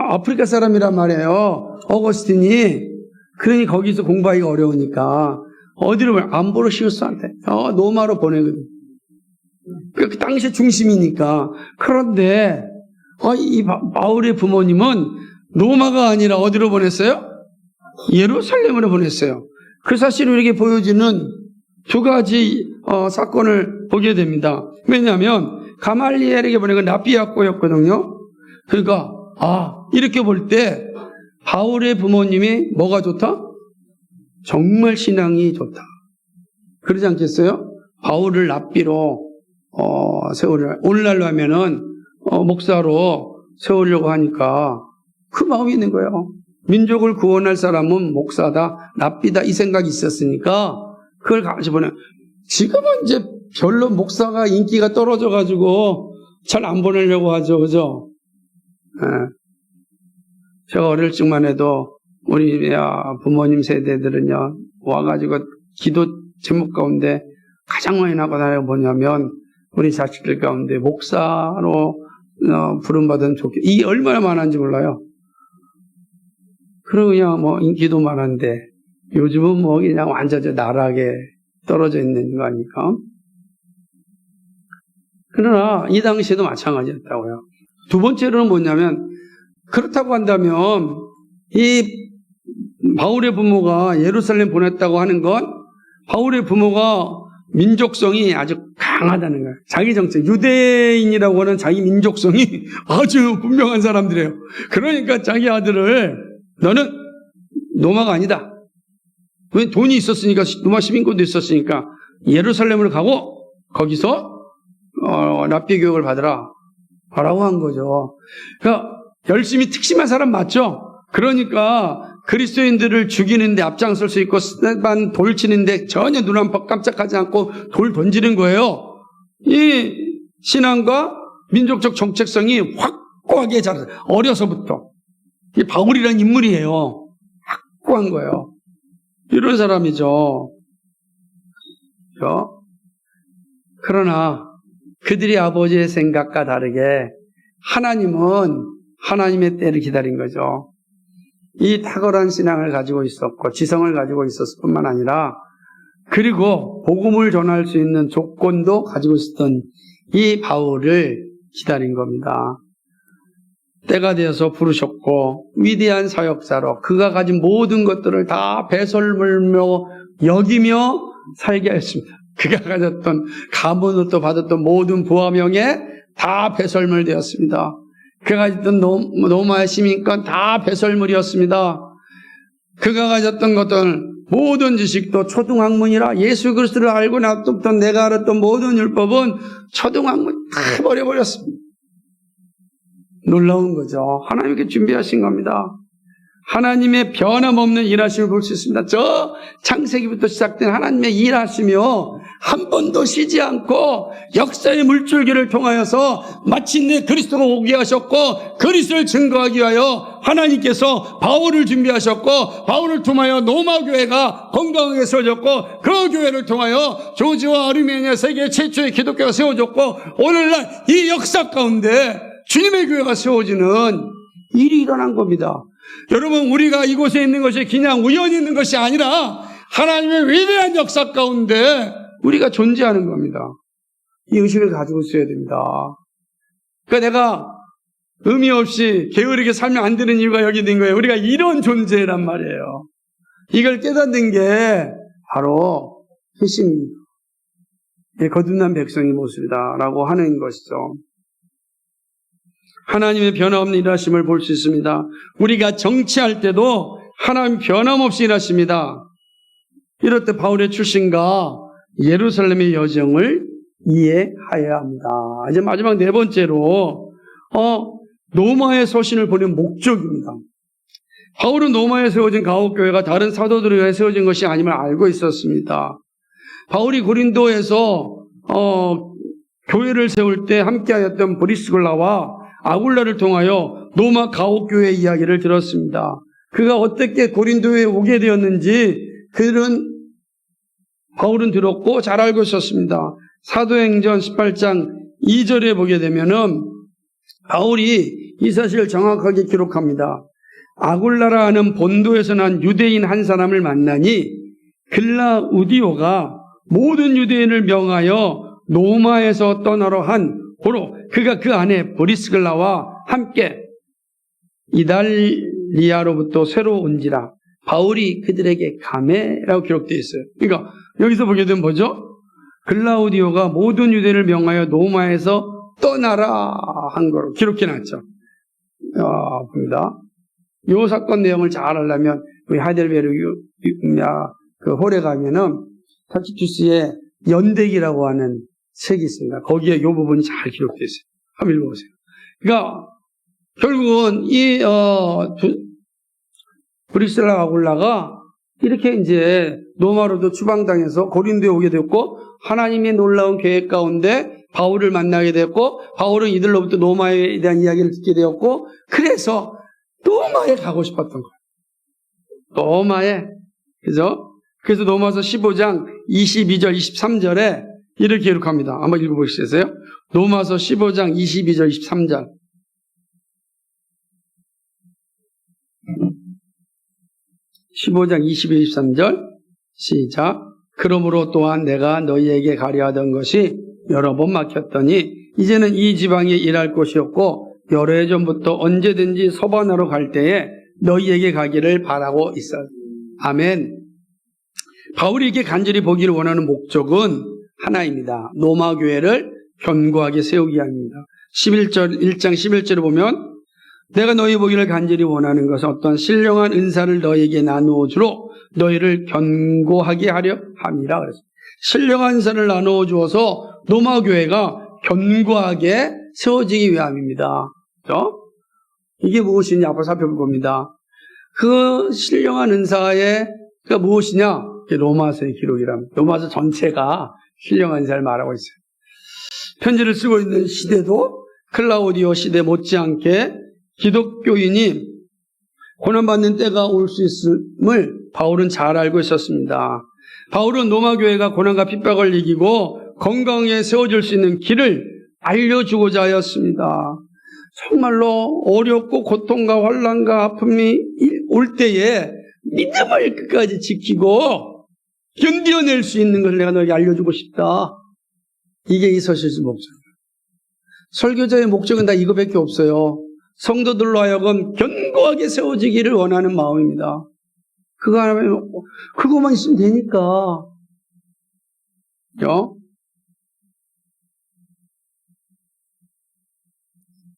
아프리카 사람이란 말이에요. 어거스틴이. 그러니 거기서 공부하기가 어려우니까 어디로 보내? 암브로시우스한테 로마로 보내거든. 그 당시의 중심이니까. 그런데 이 바울의 부모님은 로마가 아니라 어디로 보냈어요? 예루살렘으로 보냈어요. 그 사실을 이렇게 보여주는 두 가지 사건을 보게 됩니다. 왜냐하면 가말리엘에게 보낸 건 납비학고였거든요. 그러니까 이렇게 볼 때 바울의 부모님이 뭐가 좋다? 정말 신앙이 좋다. 그러지 않겠어요? 바울을 납비로 세우려, 오늘날로 하면은 목사로 세우려고 하니까 그 마음이 있는 거예요. 민족을 구원할 사람은 목사다, 납비다 이 생각이 있었으니까 그걸 가지고 보내. 지금은 이제 별로 목사가 인기가 떨어져가지고 잘 안 보내려고 하죠, 그죠? 네. 제가 어릴 적만 해도 우리 부모님 세대들은요 와가지고 기도 제목 가운데 가장 많이 나고 다녀 뭐냐면 우리 자식들 가운데 목사로 부름받은 조교 이게 얼마나 많은지 몰라요. 그리고 그냥 뭐 인기도 많은데 요즘은 뭐 그냥 완전 나락에 떨어져 있는 거 아니까. 그러나 이 당시에도 마찬가지였다고요. 두 번째로는 뭐냐면 그렇다고 한다면 이 바울의 부모가 예루살렘 보냈다고 하는 건 바울의 부모가 민족성이 아주 강하다는 거예요. 자기 정체, 유대인이라고 하는 자기 민족성이 아주 분명한 사람들이에요. 그러니까 자기 아들을 너는 로마가 아니다. 왜 돈이 있었으니까 로마 시민권도 있었으니까 예루살렘으로 가고 거기서 납비 교육을 받으라 라고 한 거죠. 그러니까 열심히 특심한 사람 맞죠? 그러니까 그리스도인들을 죽이는데 앞장설 수 있고 스테반 돌 치는데 전혀 눈 한 번 깜짝하지 않고 돌 던지는 거예요. 이 신앙과 민족적 정체성이 확고하게 자랐어요. 어려서부터. 이 바울이라는 인물이에요. 확고한 거예요. 이런 사람이죠. 그러나 그들이 아버지의 생각과 다르게 하나님은 하나님의 때를 기다린 거죠. 이 탁월한 신앙을 가지고 있었고 지성을 가지고 있었을 뿐만 아니라 그리고 복음을 전할 수 있는 조건도 가지고 있었던 이 바울을 기다린 겁니다. 때가 되어서 부르셨고 위대한 사역자로 그가 가진 모든 것들을 다 배설물며 여기며 살게 하였습니다. 그가 가졌던 가문으로부터 받았던 모든 부와 명예 다 배설물 되었습니다. 그가 가졌던 로마의 시민권 다 배설물이었습니다. 그가 가졌던 것들 모든 지식도 초등학문이라 예수 그리스도를 알고 나서부터 내가 알았던 모든 율법은 초등학문 다 버려버렸습니다. 놀라운 거죠. 하나님께 준비하신 겁니다. 하나님의 변함없는 일하심을 볼 수 있습니다. 저 창세기부터 시작된 하나님의 일하시며 한 번도 쉬지 않고 역사의 물줄기를 통하여서 마침내 그리스도가 오게 하셨고 그리스도를 증거하기 위하여 하나님께서 바울을 준비하셨고 바울을 통하여 로마 교회가 건강하게 세워졌고 그 교회를 통하여 조지와 아르메니아 세계 최초의 기독교가 세워졌고 오늘날 이 역사 가운데 주님의 교회가 세워지는 일이 일어난 겁니다. 여러분, 우리가 이곳에 있는 것이 그냥 우연히 있는 것이 아니라 하나님의 위대한 역사 가운데 우리가 존재하는 겁니다. 이 의식을 가지고 있어야 됩니다. 그러니까 내가 의미 없이 게으르게 살면 안 되는 이유가 여기 있는 거예요. 우리가 이런 존재란 말이에요. 이걸 깨닫는 게 바로 회심입니다. 거듭난 백성의 모습이다라고 하는 것이죠. 하나님의 변함없는 일하심을 볼 수 있습니다. 우리가 정치할 때도 하나님 변함없이 일하십니다. 이럴 때 바울의 출신과 예루살렘의 여정을 이해해야 합니다. 이제 마지막 네 번째로 로마의 서신을 보낸 목적입니다. 바울은 로마에 세워진 가옥교회가 다른 사도들에 의해 세워진 것이 아님을 알고 있었습니다. 바울이 고린도에서 교회를 세울 때 함께하였던 브리스글라와 아굴라를 통하여 로마 가옥교회 이야기를 들었습니다. 그가 어떻게 고린도에 오게 되었는지 그들은 바울은 들었고 잘 알고 있었습니다. 사도행전 18장 2절에 보게 되면은 바울이 이 사실을 정확하게 기록합니다. 아굴라라 하는 본도에서 난 유대인 한 사람을 만나니 글라우디오가 모든 유대인을 명하여 로마에서 떠나러 한 고로 그가 그 안에 브리스글라와 함께 이달리아로부터 새로 온지라 바울이 그들에게 가매라고 기록되어 있어요. 그러니까 여기서 보게 되면 뭐죠? 글라우디오가 모든 유대인을 명하여 로마에서 떠나라 한 거로 기록해놨죠. 봅니다. 이 사건 내용을 잘 알려면 우리 하이델베르크 그 홀에 가면은 타키투스의 연대기라고 하는 책이 있습니다. 거기에 이 부분이 잘 기록되어 있어요. 한번 읽어보세요. 그러니까 결국은 이 브리스라 아굴라가 이렇게 이제 로마로도 추방당해서 고린도에 오게 됐고 하나님의 놀라운 계획 가운데 바울을 만나게 됐고 바울은 이들로부터 로마에 대한 이야기를 듣게 되었고 그래서 로마에 가고 싶었던 거예요. 로마에. 그죠? 그래서 로마서 15장 22절 23절에 이렇게 기록합니다. 한번 읽어보시겠어요? 로마서 15장 22절 23절. (15장 22, 23절) 시작. 그러므로 또한 내가 너희에게 가려 하던 것이 여러 번 막혔더니 이제는 이 지방에 일할 곳이 없고 여러 해 전부터 언제든지 서반하러 갈 때에 너희에게 가기를 바라고 있어. 아멘. 바울이 이렇게 간절히 보기를 원하는 목적은 하나입니다. 로마 교회를 견고하게 세우기 위함입니다. 1장 11절을 보면 내가 너희 보기를 간절히 원하는 것은 어떤 신령한 은사를 너희에게 나누어 주로 너희를 견고하게 하려 함이라 그랬습니다. 신령한 은사를 나누어 주어서 로마 교회가 견고하게 세워지기 위함입니다. 그렇죠? 이게 무엇이냐 앞으로 살펴볼 겁니다. 그 신령한 은사의 그러니까 무엇이냐? 로마서의 기록이랍니다. 로마서 전체가 신령한 은사를 말하고 있어요. 편지를 쓰고 있는 시대도 클라우디오 시대 못지않게 기독교인이 고난받는 때가 올 수 있음을 바울은 잘 알고 있었습니다. 바울은 로마 교회가 고난과 핍박을 이기고 건강하게 세워질 수 있는 길을 알려주고자 하였습니다. 정말로 어렵고 고통과 환난과 아픔이 올 때에 믿음을 끝까지 지키고 견뎌낼 수 있는 것을 내가 너에게 알려주고 싶다. 이게 이 서신의 목적입니다. 설교자의 목적은 다 이거밖에 없어요. 성도들로 하여금 견고하게 세워지기를 원하는 마음입니다. 그거만 있으면 되니까.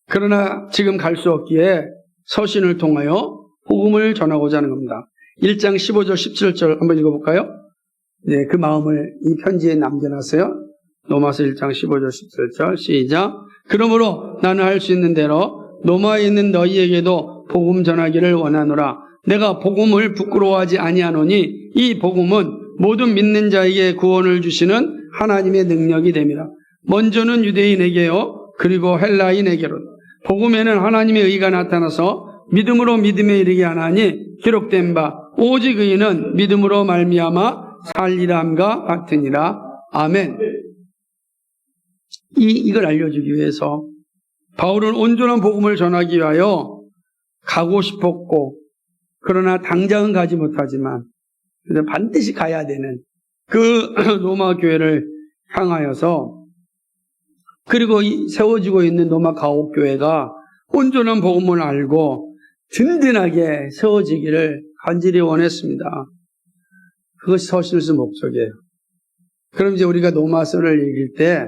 그러나 지금 갈 수 없기에 서신을 통하여 복음을 전하고자 하는 겁니다. 1장 15절 17절 한번 읽어볼까요? 네, 그 마음을 이 편지에 남겨놨어요. 로마서 1장 15절 17절 시작. 그러므로 나는 할 수 있는 대로 로마에 있는 너희에게도 복음 전하기를 원하노라. 내가 복음을 부끄러워하지 아니하노니 이 복음은 모든 믿는 자에게 구원을 주시는 하나님의 능력이 됨이라. 먼저는 유대인에게요 그리고 헬라인에게로 복음에는 하나님의 의가 나타나서 믿음으로 믿음에 이르게 하나니 기록된 바 오직 의인은 믿음으로 말미암아 살리람과 같으니라. 아멘. 이걸 알려주기 위해서 바울은 온전한 복음을 전하기 위하여 가고 싶었고 그러나 당장은 가지 못하지만 반드시 가야 되는 그 로마 교회를 향하여서 그리고 세워지고 있는 로마 가옥교회가 온전한 복음을 알고 든든하게 세워지기를 간절히 원했습니다. 그것이 서신서 목적이에요. 그럼 이제 우리가 로마서를 읽을 때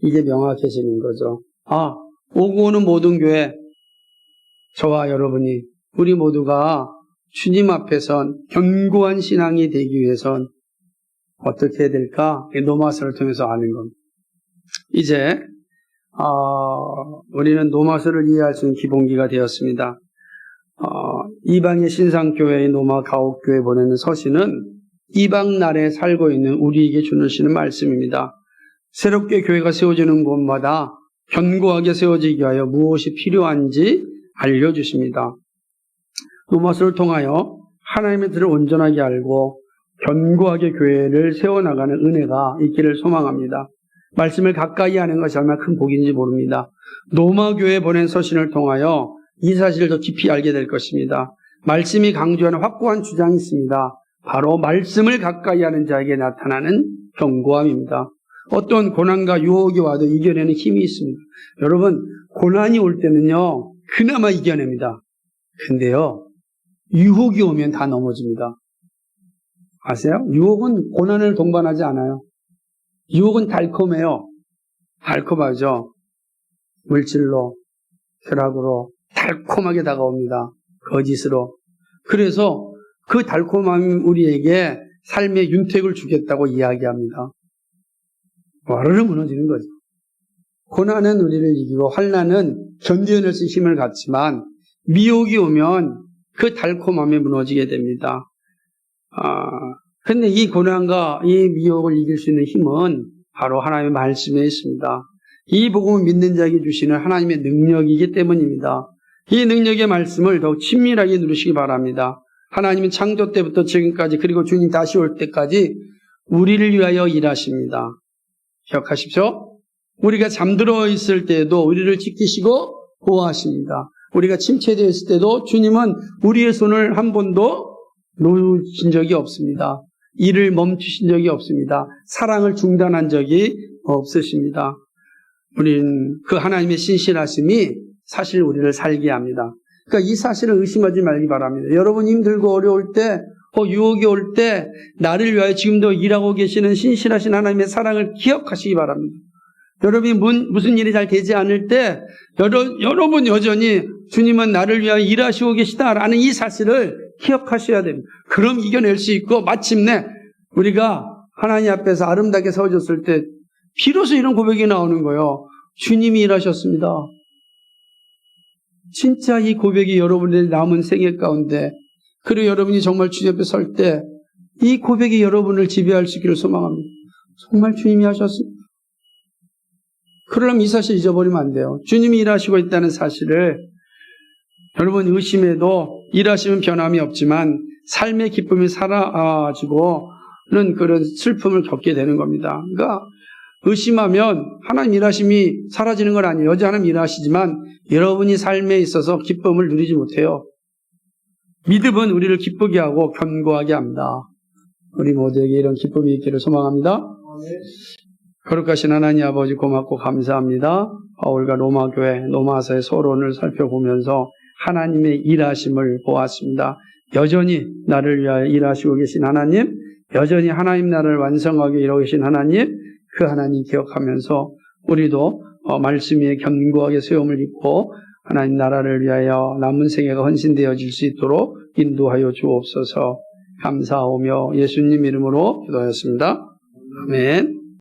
이게 명확해지는 거죠. 오고 오는 모든 교회, 저와 여러분이 우리 모두가 주님 앞에선 견고한 신앙이 되기 위해선 어떻게 해야 될까? 로마서를 통해서 아는 겁니다. 이제 우리는 로마서를 이해할 수 있는 기본기가 되었습니다. 이방의 신상교회인 로마 가옥교회 보내는 서신은 이방 나라에 살고 있는 우리에게 주시는 말씀입니다. 새롭게 교회가 세워지는 곳마다 견고하게 세워지기 위하여 무엇이 필요한지 알려주십니다. 로마서를 통하여 하나님의 뜻을 온전하게 알고 견고하게 교회를 세워나가는 은혜가 있기를 소망합니다. 말씀을 가까이 하는 것이 얼마나 큰 복인지 모릅니다. 로마 교회에 보낸 서신을 통하여 이 사실을 더 깊이 알게 될 것입니다. 말씀이 강조하는 확고한 주장이 있습니다. 바로 말씀을 가까이 하는 자에게 나타나는 견고함입니다. 어떤 고난과 유혹이 와도 이겨내는 힘이 있습니다. 여러분, 고난이 올 때는요, 그나마 이겨냅니다. 근데요, 유혹이 오면 다 넘어집니다. 아세요? 유혹은 고난을 동반하지 않아요. 유혹은 달콤해요. 달콤하죠. 물질로, 쾌락으로 달콤하게 다가옵니다. 거짓으로. 그래서 그 달콤함이 우리에게 삶의 윤택을 주겠다고 이야기합니다. 와르르 무너지는 거죠. 고난은 우리를 이기고 환난은 견뎌낼 수 있는 힘을 갖지만 미혹이 오면 그 달콤함에 무너지게 됩니다. 근데 이 고난과 이 미혹을 이길 수 있는 힘은 바로 하나님의 말씀에 있습니다. 이 복음을 믿는 자에게 주시는 하나님의 능력이기 때문입니다. 이 능력의 말씀을 더욱 친밀하게 누리시기 바랍니다. 하나님은 창조 때부터 지금까지 그리고 주님 다시 올 때까지 우리를 위하여 일하십니다. 기억하십시오. 우리가 잠들어 있을 때에도 우리를 지키시고 보호하십니다. 우리가 침체되어 있을 때도 주님은 우리의 손을 한 번도 놓으신 적이 없습니다. 일을 멈추신 적이 없습니다. 사랑을 중단한 적이 없으십니다. 우리는 그 하나님의 신실하심이 사실 우리를 살게 합니다. 그러니까 이 사실을 의심하지 말기 바랍니다. 여러분 힘들고 어려울 때, 유혹이 올 때 나를 위하여 지금도 일하고 계시는 신실하신 하나님의 사랑을 기억하시기 바랍니다. 여러분이 무슨 일이 잘 되지 않을 때 여러분 여전히 주님은 나를 위하여 일하시고 계시다라는 이 사실을 기억하셔야 됩니다. 그럼 이겨낼 수 있고 마침내 우리가 하나님 앞에서 아름답게 세워졌을 때 비로소 이런 고백이 나오는 거예요. 주님이 일하셨습니다. 진짜 이 고백이 여러분의 남은 생애 가운데 그리고 여러분이 정말 주님 앞에 설 때 이 고백이 여러분을 지배할 수 있기를 소망합니다. 정말 주님이 하셨습니다. 그러려면 이 사실 잊어버리면 안 돼요. 주님이 일하시고 있다는 사실을 여러분 의심해도 일하시면 변함이 없지만 삶의 기쁨이 사라지고는 그런 슬픔을 겪게 되는 겁니다. 그러니까 의심하면 하나님 일하심이 사라지는 건 아니에요. 여전히 하나님 일하시지만 여러분이 삶에 있어서 기쁨을 누리지 못해요. 믿음은 우리를 기쁘게 하고 견고하게 합니다. 우리 모두에게 이런 기쁨이 있기를 소망합니다. 거룩하신 하나님 아버지 고맙고 감사합니다. 바울과 로마교회 로마서의 서론을 살펴보면서 하나님의 일하심을 보았습니다. 여전히 나를 위하여 일하시고 계신 하나님, 여전히 하나님 나라를 완성하게 일하고 계신 하나님, 그 하나님 기억하면서 우리도 말씀 위에 견고하게 세움을 입고 하나님 나라를 위하여 남은 생애가 헌신되어질 수 있도록 인도하여 주옵소서. 감사하오며 예수님 이름으로 기도하였습니다. 아멘.